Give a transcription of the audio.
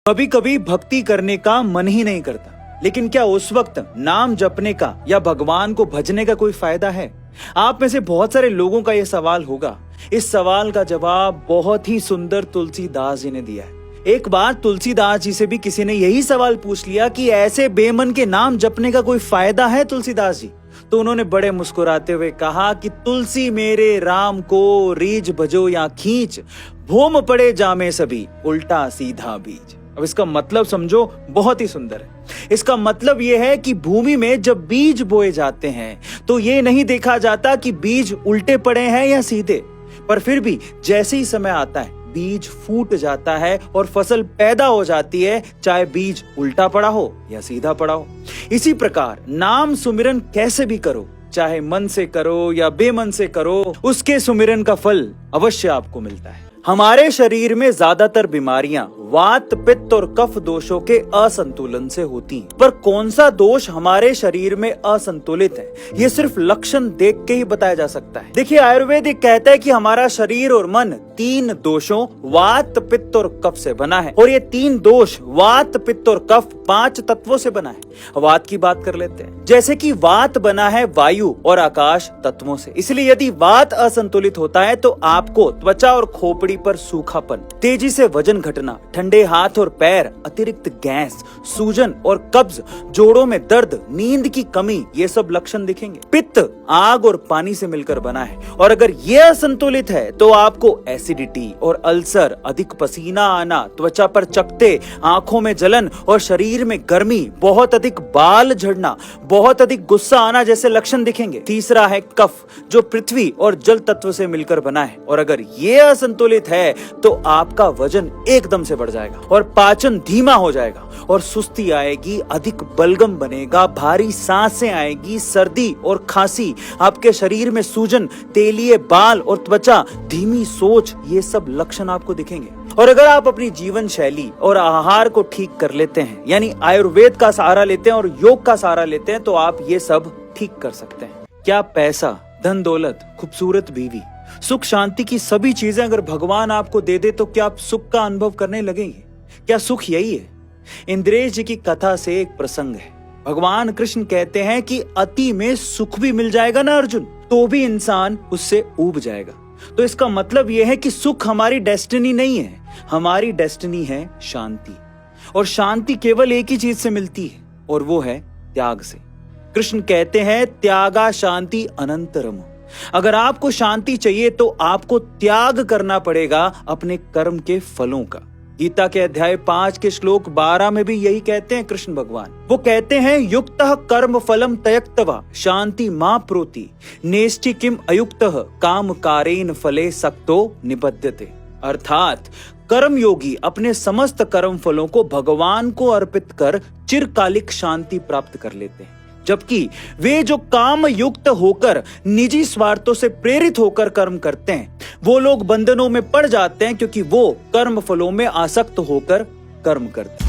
कभी कभी भक्ति करने का मन ही नहीं करता, लेकिन क्या उस वक्त नाम जपने का या भगवान को भजने का कोई फायदा है? आप में से बहुत सारे लोगों का यह सवाल होगा। इस सवाल का जवाब बहुत ही सुंदर तुलसीदास जी ने दिया है। एक बार तुलसीदास जी से भी किसी ने यही सवाल पूछ लिया कि ऐसे बेमन के नाम जपने का कोई फायदा है तुलसीदास जी? तो उन्होंने बड़े मुस्कुराते हुए कहा कि तुलसी मेरे राम को रीझ भजो या खींच, भूम पड़े जामे सभी उल्टा सीधा बीज। अब इसका मतलब समझो, बहुत ही सुंदर है। इसका मतलब यह है कि भूमि में जब बीज बोए जाते हैं तो ये नहीं देखा जाता कि बीज उल्टे पड़े हैं या सीधे, पर फिर भी जैसे ही समय आता है बीज फूट जाता है और फसल पैदा हो जाती है, चाहे बीज उल्टा पड़ा हो या सीधा पड़ा हो। इसी प्रकार नाम सुमिरन कैसे भी करो, चाहे मन से करो या बेमन से करो, उसके सुमिरन का फल अवश्य आपको मिलता है। हमारे शरीर में ज्यादातर बीमारियां वात, पित्त और कफ दोषों के असंतुलन से होती हैं। पर कौन सा दोष हमारे शरीर में असंतुलित है, ये सिर्फ लक्षण देख के ही बताया जा सकता है। देखिए, आयुर्वेद कहता है कि हमारा शरीर और मन 3 दोषों वात, पित्त और कफ से बना है, और ये 3 दोष वात, पित्त और कफ 5 तत्वों से बना है। वात की बात कर लेते हैं। जैसे कि वात बना है वायु और आकाश तत्वों से, इसलिए यदि वात असंतुलित होता है तो आपको त्वचा और खोपड़ी पर सूखापन, तेजी से वजन घटना, ठंडे हाथ और पैर, अतिरिक्त गैस, सूजन और कब्ज, जोड़ों में दर्द, नींद की कमी, ये सब लक्षण दिखेंगे। पित्त आग और पानी से मिलकर बना है, और अगर ये असंतुलित है तो आपको एसिडिटी और अल्सर, अधिक पसीना आना, त्वचा पर चकत्ते, आंखों में जलन और शरीर में गर्मी, बहुत अधिक बाल झड़ना, बहुत अधिक गुस्सा आना जैसे लक्षण दिखेंगे। तीसरा है कफ, जो पृथ्वी और जल तत्व से मिलकर बना है, और अगर ये असंतुलित है तो आपका वजन एकदम से बढ़ जाएगा और पाचन धीमा हो जाएगा और सुस्ती आएगी, अधिक बलगम बनेगा, भारी सांसें आएगी, सर्दी और खांसी, आपके शरीर में सूजन, तेलिए बाल और त्वचा, धीमी सोच, ये सब लक्षण आपको दिखेंगे। और अगर आप अपनी जीवन शैली और आहार को ठीक कर लेते हैं, यानी आयुर्वेद का सहारा लेते हैं और योग का सहारा लेते हैं, तो आप ये सब ठीक कर सकते हैं। क्या पैसा, धन दौलत, खूबसूरत बीवी, सुख शांति की सभी चीजें अगर भगवान आपको दे दे तो क्या आप सुख का अनुभव करने लगेंगे? क्या सुख यही है? इंद्रेश जी की कथा से एक प्रसंग है। भगवान कृष्ण कहते हैं कि अति में सुख भी मिल जाएगा ना अर्जुन, तो भी इंसान उससे ऊब जाएगा। तो इसका मतलब यह है कि सुख हमारी डेस्टिनी नहीं है, हमारी डेस्टिनी है शांति। और शांति केवल एक ही चीज से मिलती है, और वो है त्याग से। कृष्ण कहते हैं त्यागा शांति अनंतरम। अगर आपको शांति चाहिए तो आपको त्याग करना पड़ेगा अपने कर्म के फलों का। गीता के अध्याय 5 के श्लोक 12 में भी यही कहते हैं कृष्ण भगवान। वो कहते हैं युक्तः कर्म फलम त्यक्त्वा शांति मा प्रोति नेष्टि किम अयुक्तः काम कारेन फले सक्तो निबध्यते। अर्थात कर्म योगी अपने समस्त कर्म फलों को भगवान को अर्पित कर चिरकालिक शांति प्राप्त कर लेते हैं, जबकि वे जो काम युक्त होकर निजी स्वार्थों से प्रेरित होकर कर्म करते हैं, वो लोग बंधनों में पड़ जाते हैं, क्योंकि वो कर्म फलों में आसक्त होकर कर्म करते हैं।